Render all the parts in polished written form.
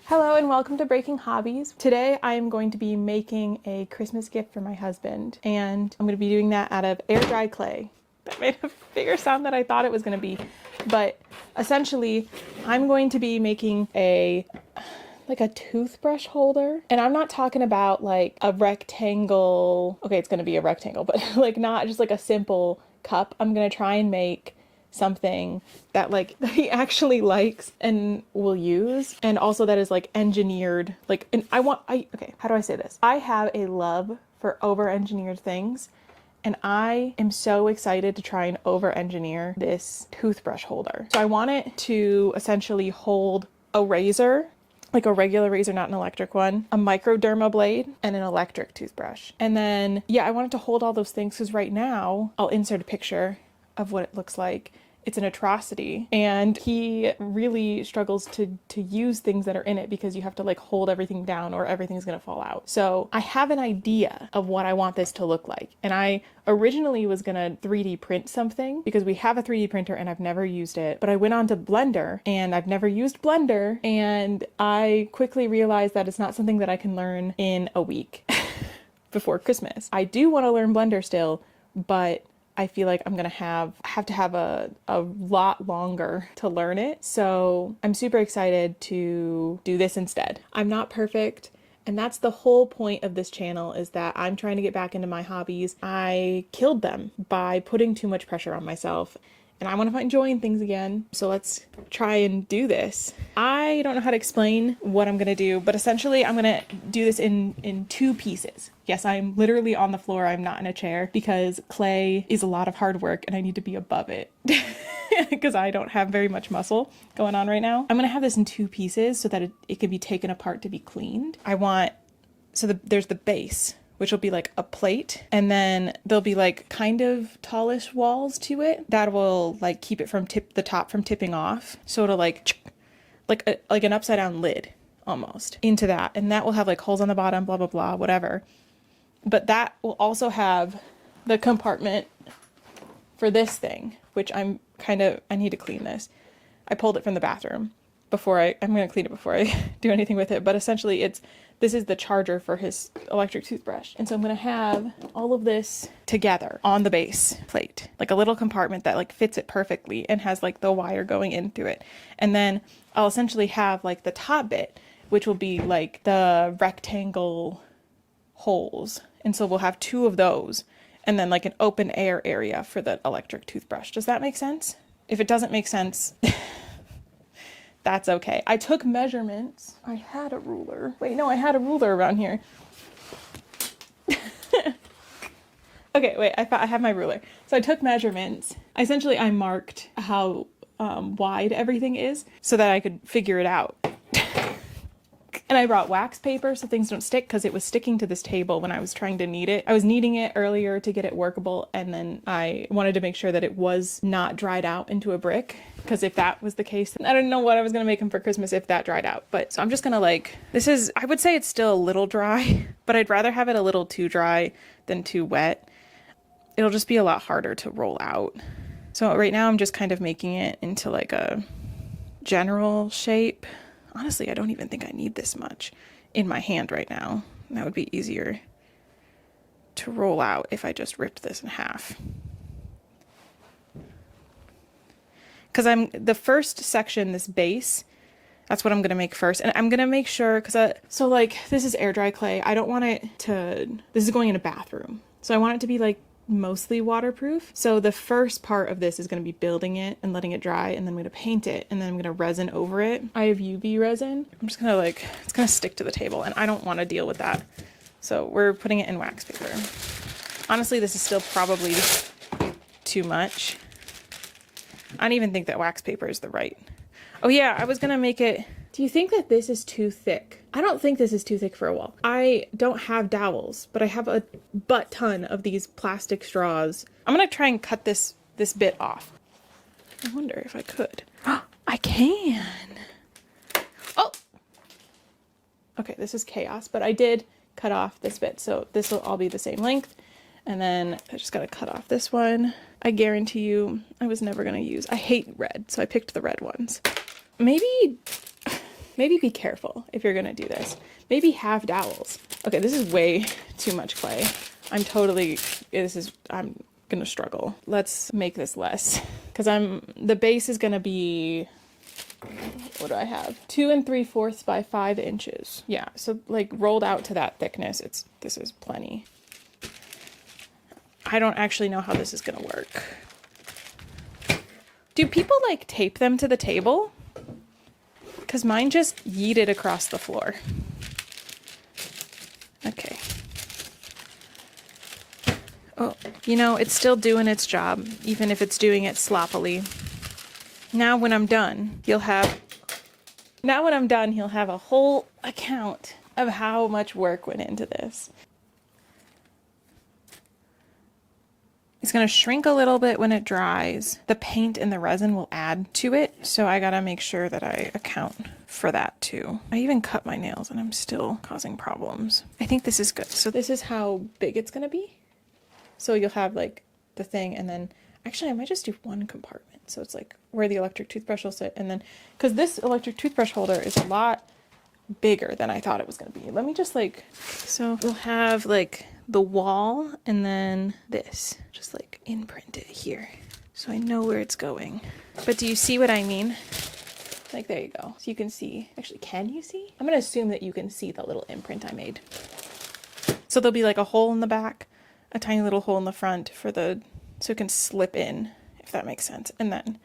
Hello and welcome to Breaking Hobbies. Today I am going to be making a Christmas gift for my husband, and I'm going to be doing that out of air dry clay. That made a bigger sound than I thought it was going to be, but essentially I'm going to be making a toothbrush holder. And I'm not talking about like a rectangle. Okay, it's going to be a rectangle, but like not just like a simple cup. I'm going to try and make something that like that he actually likes and will use, and also that is like engineered, like, and okay, how do I say this? I have a love for over-engineered things, and I am so excited to try and over-engineer this toothbrush holder. So I want it to essentially hold a razor, like a regular razor, not an electric one, a microderma blade, and an electric toothbrush. And then, yeah, I want it to hold all those things because right now, I'll insert a picture of what it looks like. It's an atrocity, and he really struggles to use things that are in it because you have to like hold everything down or everything's gonna fall out. So I have an idea of what I want this to look like, and I originally was gonna 3D print something because we have a 3D printer and I've never used it, but I went on to Blender and I've never used Blender, and I quickly realized that it's not something that I can learn in a week before Christmas. I do want to learn Blender still, but I feel like I'm gonna have to have a lot longer to learn it. So I'm super excited to do this instead. I'm not perfect, and that's the whole point of this channel, is that I'm trying to get back into my hobbies. I killed them by putting too much pressure on myself, and I want to find joy in things again. So let's try and do this. I don't know how to explain what I'm gonna do, but essentially I'm gonna do this in two pieces. Yes, I'm literally on the floor. I'm not in a chair because clay is a lot of hard work and I need to be above it because I don't have very much muscle going on right now. I'm gonna have this in two pieces so that it can be taken apart to be cleaned. There's the base, which will be like a plate, and then there'll be like kind of tallish walls to it that will like keep it from the top from tipping off. So it'll like an upside down lid almost into that, and that will have like holes on the bottom, blah blah blah, whatever. But that will also have the compartment for this thing, which I need to clean this. I pulled it from the bathroom I'm going to clean it before I do anything with it. But essentially this is the charger for his electric toothbrush. And so I'm going to have all of this together on the base plate, like a little compartment that like fits it perfectly and has like the wire going in through it. And then I'll essentially have like the top bit, which will be like the rectangle holes. And so we'll have two of those, and then like an open air area for the electric toothbrush. Does that make sense? If it doesn't make sense, that's okay. I took measurements. I had a ruler. Wait, no, I had a ruler around here. Okay, wait, I have my ruler. So I took measurements. Essentially, I marked how wide everything is so that I could figure it out. And I brought wax paper so things don't stick, because it was sticking to this table when I was trying to knead it. I was kneading it earlier to get it workable, and then I wanted to make sure that it was not dried out into a brick, because if that was the case, I didn't know what I was going to make him for Christmas if that dried out. But so I'm just going to I would say it's still a little dry, but I'd rather have it a little too dry than too wet. It'll just be a lot harder to roll out. So right now I'm just kind of making it into like a general shape. Honestly, I don't even think I need this much in my hand right now. That would be easier to roll out if I just ripped this in half. Because the first section, this base, that's what I'm going to make first. And I'm going to make sure, so like this is air dry clay. I don't want this is going in a bathroom. So I want it to be like mostly waterproof. So the first part of this is going to be building it and letting it dry, and then I'm going to paint it, and then I'm going to resin over it. I have UV resin. I'm just going to it's going to stick to the table, and I don't want to deal with that. So we're putting it in wax paper. Honestly, this is still probably too much. I don't even think that wax paper is the right. Oh yeah, I was going to make it. Do you think that this is too thick? I don't think this is too thick for a wall. I don't have dowels, but I have a butt ton of these plastic straws. I'm gonna try and cut this bit off. I wonder if I could. I can. Oh! Okay, this is chaos, but I did cut off this bit, so this will all be the same length. And then I just gotta cut off this one. I guarantee you I was never going to use. I hate red, so I picked the red ones. Maybe be careful if you're going to do this. Maybe have dowels. Okay, this is way too much clay. I'm going to struggle. Let's make this less, because the base is going to be, what do I have? 2 3/4 by 5 inches. Yeah, so like rolled out to that thickness, this is plenty. I don't actually know how this is gonna work. Do people like tape them to the table? Because mine just yeeted across the floor. Okay. Oh, you know, it's still doing its job, even if it's doing it sloppily. Now when I'm done, he'll have a whole account of how much work went into this. It's going to shrink a little bit when it dries. The paint and the resin will add to it, so I got to make sure that I account for that too. I even cut my nails and I'm still causing problems. I think this is good. So this is how big it's going to be. So you'll have like the thing, and then actually I might just do one compartment. So it's like where the electric toothbrush will sit, and then, because this electric toothbrush holder is a lot bigger than I thought it was going to be. Let me just like, so we'll have like the wall and then this, just like imprint it here so I know where it's going. But do you see what I mean? Like, there you go. So you can see, actually, can you see? I'm going to assume that you can see the little imprint I made. So there'll be like a hole in the back, a tiny little hole in the front so it can slip in, if that makes sense. And then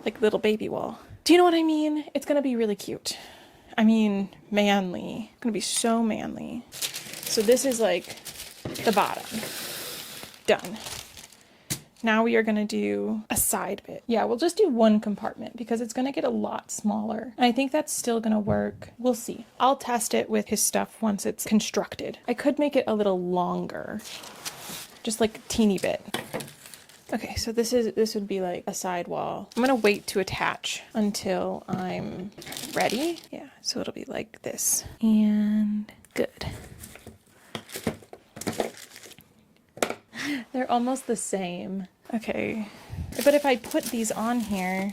like little baby wall. Do you know what I mean? It's going to be really cute. I mean, manly. It's going to be so manly. So this is like the bottom. Done. Now we are going to do a side bit. Yeah, we'll just do one compartment because it's going to get a lot smaller. And I think that's still going to work. We'll see. I'll test it with his stuff once it's constructed. I could make it a little longer. Just like a teeny bit. Okay, so this would be like a side wall. I'm gonna wait to attach until I'm ready. Yeah, so it'll be like this. And good. They're almost the same. Okay, but if I put these on here,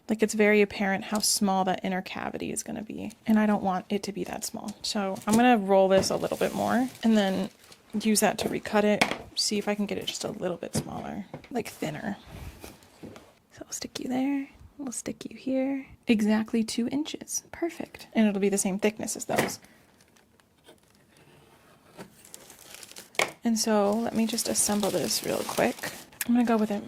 like it's very apparent how small that inner cavity is gonna be. And I don't want it to be that small. So I'm gonna roll this a little bit more and then use that to recut it, see if I can get it just a little bit smaller, like thinner. So I'll stick you there, we'll stick you here. Exactly 2 inches, perfect. And it'll be the same thickness as those. And so let me just assemble this real quick. I'm gonna go with it,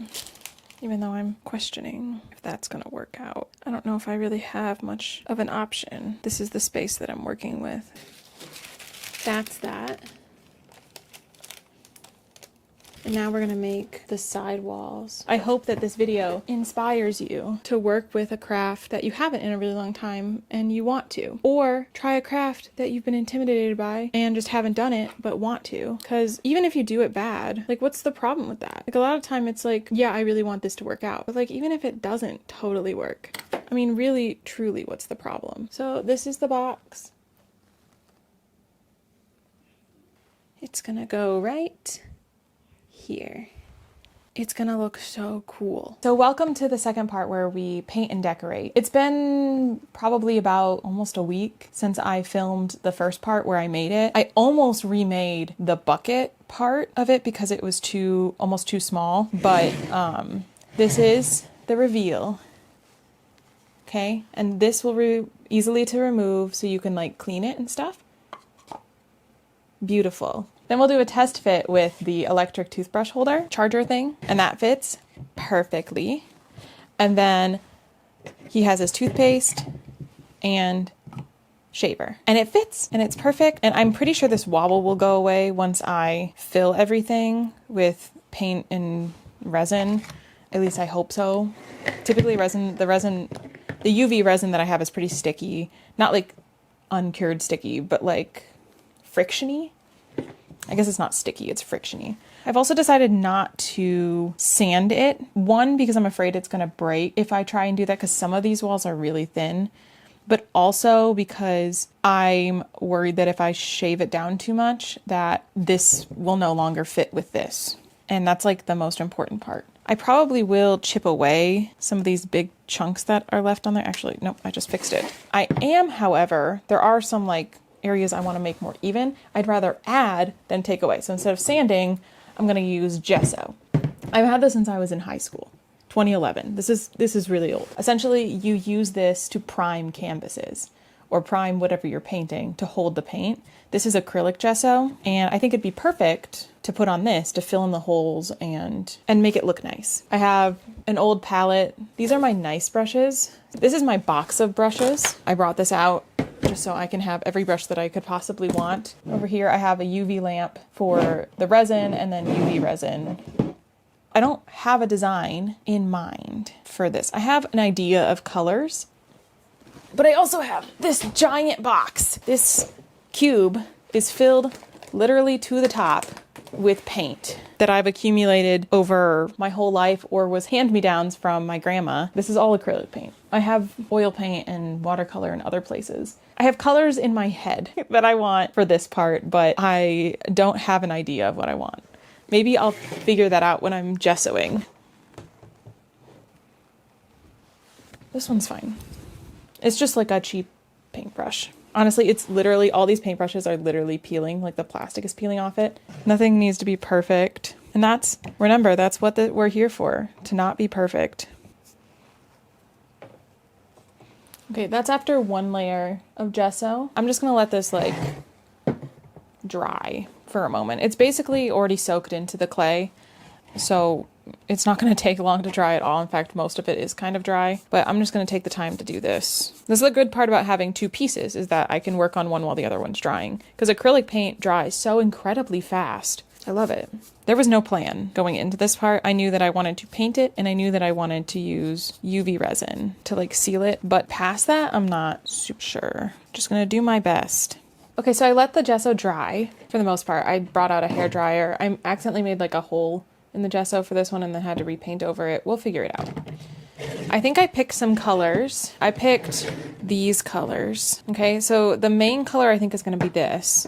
even though I'm questioning if that's gonna work out. I don't know if I really have much of an option. This is the space that I'm working with. That's that. And now we're gonna make the side walls. I hope that this video inspires you to work with a craft that you haven't in a really long time and you want to. Or try a craft that you've been intimidated by and just haven't done it but want to. Because even if you do it bad, like what's the problem with that? Like a lot of time it's like, yeah, I really want this to work out. But like even if it doesn't totally work, I mean really, truly, what's the problem? So this is the box. It's gonna go right here. It's gonna look so cool. So welcome to the second part where we paint and decorate. It's been probably about almost a week since I filmed the first part where I made it. I almost remade the bucket part of it because it was almost too small, but this is the reveal. Okay, and this will be easily to remove so you can like clean it and stuff. Beautiful. Then we'll do a test fit with the electric toothbrush holder charger thing, and that fits perfectly. And then he has his toothpaste and shaver, and it fits and it's perfect. And I'm pretty sure this wobble will go away once I fill everything with paint and resin. At least I hope so. Typically the UV resin that I have is pretty sticky, not like uncured sticky, but like frictiony. I guess it's not sticky, it's frictiony. I've also decided not to sand it. One, because I'm afraid it's gonna break if I try and do that, because some of these walls are really thin. but also because I'm worried that if I shave it down too much, that this will no longer fit with this. And that's like the most important part. I probably will chip away some of these big chunks that are left on there. Actually, nope, I just fixed it. I am, however, there are some like areas I want to make more even. I'd rather add than take away. So instead of sanding, I'm going to use gesso. I've had this since I was in high school. 2011. This is really old. Essentially, you use this to prime canvases or prime whatever you're painting to hold the paint. This is acrylic gesso, and I think it'd be perfect to put on this to fill in the holes and make it look nice. I have an old palette. These are my nice brushes. This is my box of brushes. I brought this out just so I can have every brush that I could possibly want. Over here, I have a UV lamp for the resin and then UV resin. I don't have a design in mind for this. I have an idea of colors, but I also have this giant box. This cube is filled literally to the top with paint that I've accumulated over my whole life or was hand-me-downs from my grandma. This is all acrylic paint. I have oil paint and watercolor in other places. I have colors in my head that I want for this part, but I don't have an idea of what I want. Maybe I'll figure that out when I'm gessoing. This one's fine. It's just like a cheap paintbrush. Honestly, it's literally, all these paintbrushes are literally peeling, like the plastic is peeling off it. Nothing needs to be perfect. And remember, that's what we're here for, to not be perfect. Okay, that's after one layer of gesso. I'm just gonna let this like dry for a moment. It's basically already soaked into the clay, so it's not going to take long to dry at all. In fact, most of it is kind of dry, but I'm just going to take the time to do this. This is the good part about having two pieces, is that I can work on one while the other one's drying, because acrylic paint dries so incredibly fast. I love it. There was no plan going into this part. I knew that I wanted to paint it, and I knew that I wanted to use UV resin to like seal it, but past that, I'm not super sure. Just going to do my best. Okay, so I let the gesso dry for the most part. I brought out a hairdryer. I accidentally made like a hole in the gesso for this one and then had to repaint over it. We'll figure it out. I think I picked some colors. I picked these colors. Okay, so the main color I think is going to be this.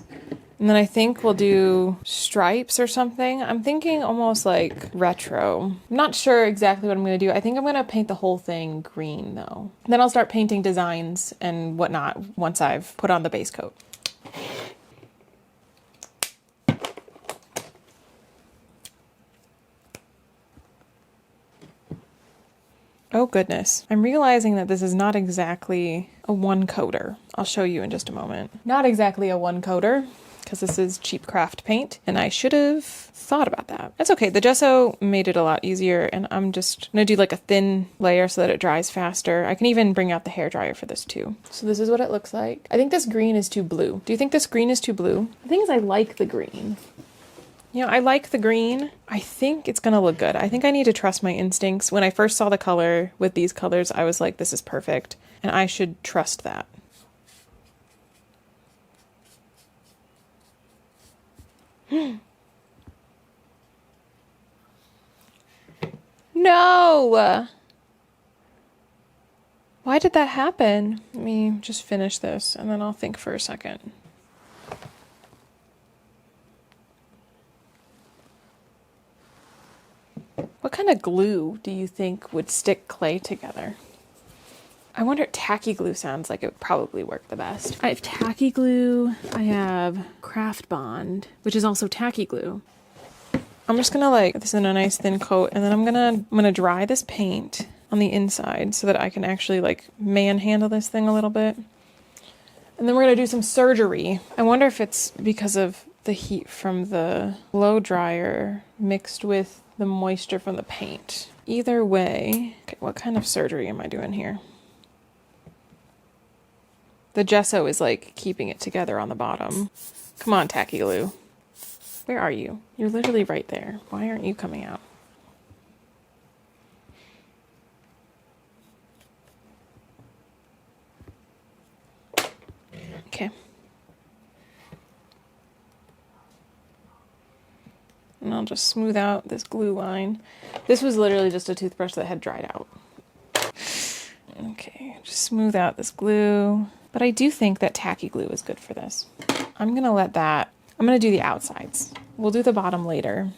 And then I think we'll do stripes or something. I'm thinking almost like retro. I'm not sure exactly what I'm going to do. I think I'm going to paint the whole thing green though. Then I'll start painting designs and whatnot once I've put on the base coat. Oh goodness. I'm realizing that this is not exactly a one coater. I'll show you in just a moment. Not exactly a one coater, because this is cheap craft paint, and I should have thought about that. That's okay. The gesso made it a lot easier, and I'm just gonna do like a thin layer so that it dries faster. I can even bring out the hairdryer for this too. So this is what it looks like. I think this green is too blue. Do you think this green is too blue? The thing is, I like the green. You know, I like the green. I think it's gonna look good. I think I need to trust my instincts. When I first saw the color with these colors, I was like, this is perfect. And I should trust that. No! Why did that happen? Let me just finish this and then I'll think for a second. What kind of glue do you think would stick clay together? I wonder, tacky glue sounds like it would probably work the best. I have tacky glue. I have Craft Bond, which is also tacky glue. I'm just gonna like this in a nice thin coat, and then I'm gonna dry this paint on the inside so that I can actually like manhandle this thing a little bit. And then we're gonna do some surgery. I wonder if it's because of the heat from the blow dryer mixed with the moisture from the paint. Either way, okay, what kind of surgery am I doing here? The gesso is like keeping it together on the bottom. Come on, tacky glue. Where are you? You're literally right there. Why aren't you coming out? Okay. And I'll just smooth out this glue line. This was literally just a toothbrush that had dried out. Okay, just smooth out this glue. But I do think that tacky glue is good for this. I'm gonna do the outsides. We'll do the bottom later.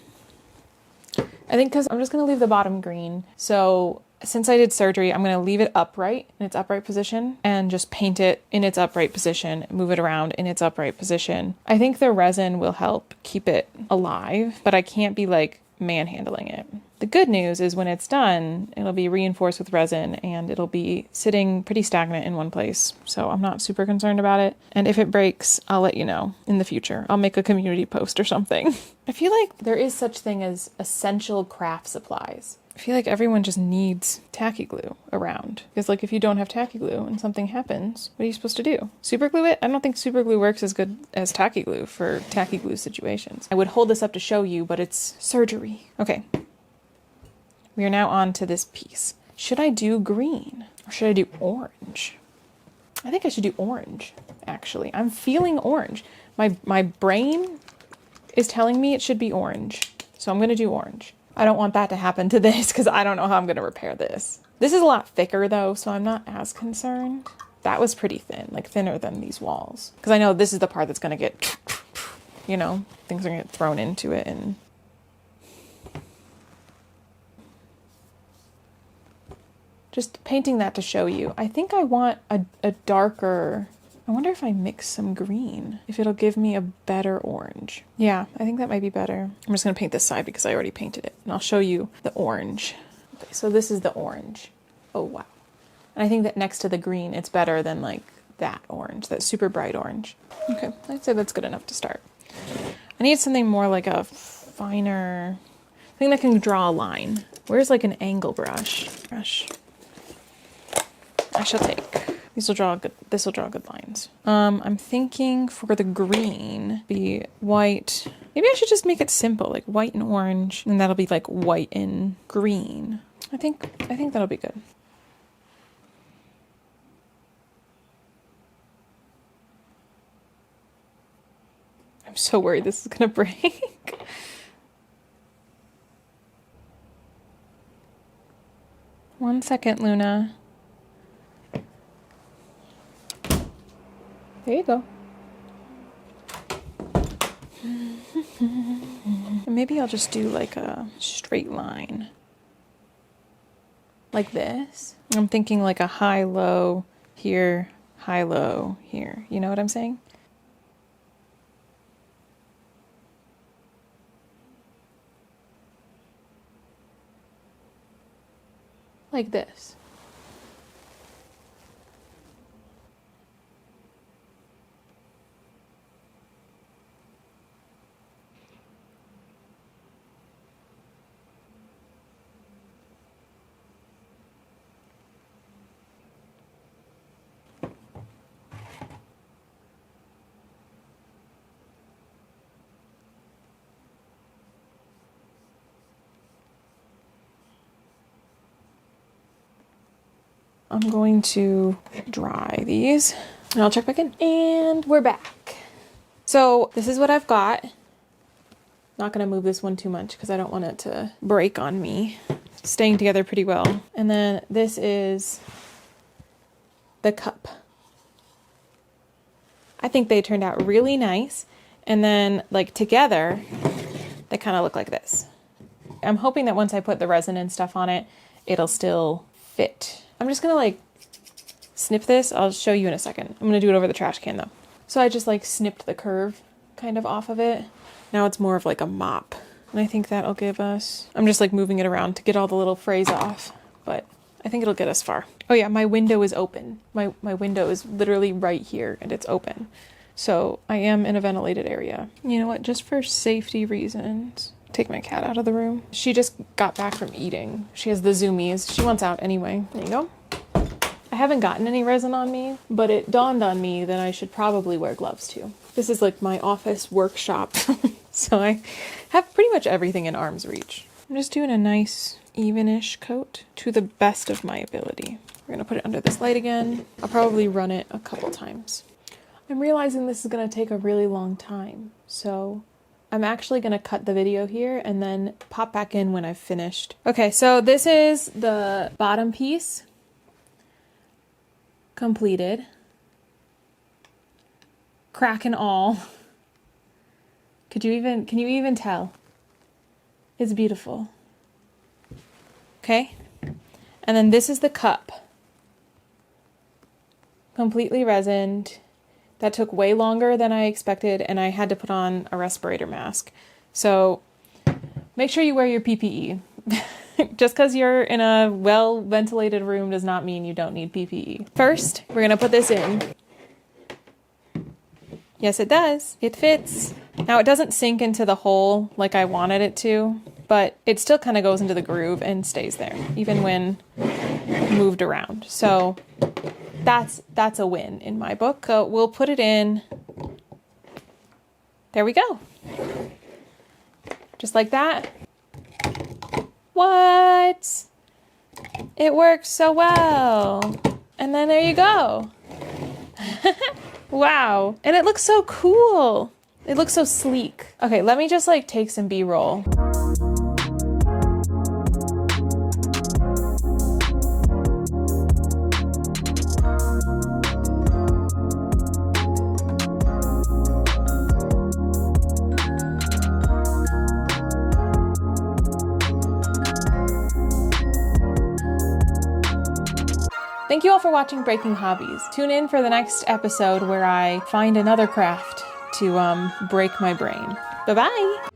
I think because I'm just gonna leave the bottom green. So since I did surgery, I'm gonna leave it upright in its upright position and just paint it in its upright position, move it around in its upright position. I think the resin will help keep it alive, but I can't be like manhandling it. The good news is when it's done, it'll be reinforced with resin and it'll be sitting pretty stagnant in one place. So I'm not super concerned about it. And if it breaks, I'll let you know in the future. I'll make a community post or something. I feel like there is such thing as essential craft supplies. I feel like everyone just needs tacky glue around. Because like if you don't have tacky glue and something happens, what are you supposed to do? Super glue it? I don't think super glue works as good as tacky glue for tacky glue situations. I would hold this up to show you, but it's surgery. Okay. We are now on to this piece. Should I do green or should I do orange? I think I should do orange, actually. I'm feeling orange. My brain is telling me it should be orange. So I'm going to do orange. I don't want that to happen to this because I don't know how I'm going to repair this. This is a lot thicker though, so I'm not as concerned. That was pretty thin, like thinner than these walls. Because I know this is the part that's going to get, you know, things are going to get thrown into it and... Just painting that to show you. I think I want a darker... I wonder if I mix some green, if it'll give me a better orange. Yeah, I think that might be better. I'm just gonna paint this side because I already painted it. And I'll show you the orange. Okay, so this is the orange. Oh, wow. And I think that next to the green, it's better than like that orange, that super bright orange. Okay, I'd say that's good enough to start. I need something more like a finer... thing that can draw a line. Where's like an angle brush? I shall take. This will draw good lines. I'm thinking for the green, be white. Maybe I should just make it simple, like white and orange, and that'll be like white and green. I think that'll be good. I'm so worried this is gonna break. One second, Luna. There you go. Maybe I'll just do like a straight line. Like this. I'm thinking like a high-low here, high-low here. You know what I'm saying? Like this. I'm going to dry these and I'll check back in. And we're back. So this is what I've got. Not gonna move this one too much because I don't want it to break on me. It's staying together pretty well. And then this is the cup. I think they turned out really nice. And then like together, they kind of look like this. I'm hoping that once I put the resin and stuff on it, it'll still fit. I'm just gonna like snip this. I'll show you in a second. I'm gonna do it over the trash can though. So I just like snipped the curve kind of off of it. Now it's more of like a mop. And I think that'll give us, I'm just like moving it around to get all the little frays off, but I think it'll get us far. Oh yeah, my window is open. My window is literally right here and it's open. So I am in a ventilated area. You know what, just for safety reasons, take my cat out of the room. She just got back from eating. She has the zoomies. She wants out anyway. There you go. I haven't gotten any resin on me, but it dawned on me that I should probably wear gloves too. This is like my office workshop. So I have pretty much everything in arm's reach. I'm just doing a nice evenish coat to the best of my ability. We're gonna put it under this light again. I'll probably run it a couple times. I'm realizing this is gonna take a really long time. So I'm actually gonna cut the video here and then pop back in when I've finished. Okay, so this is the bottom piece. completed. Crack and all. Can you even tell? It's beautiful. Okay? And then this is the cup. Completely resined. That took way longer than I expected, and I had to put on a respirator mask. So make sure you wear your PPE. Just because you're in a well-ventilated room does not mean you don't need PPE. First, we're going to put this in. Yes, it does. It fits. Now, it doesn't sink into the hole like I wanted it to, but it still kind of goes into the groove and stays there, even when moved around. So that's a win in my book. We'll put it in. There we go. Just like that. What? It works so well. And then there you go. Wow. And it looks so cool. It looks so sleek. Okay, let me just like take some B-roll. Thank you all for watching Breaking Hobbies. Tune in for the next episode where I find another craft to break my brain. Bye-bye!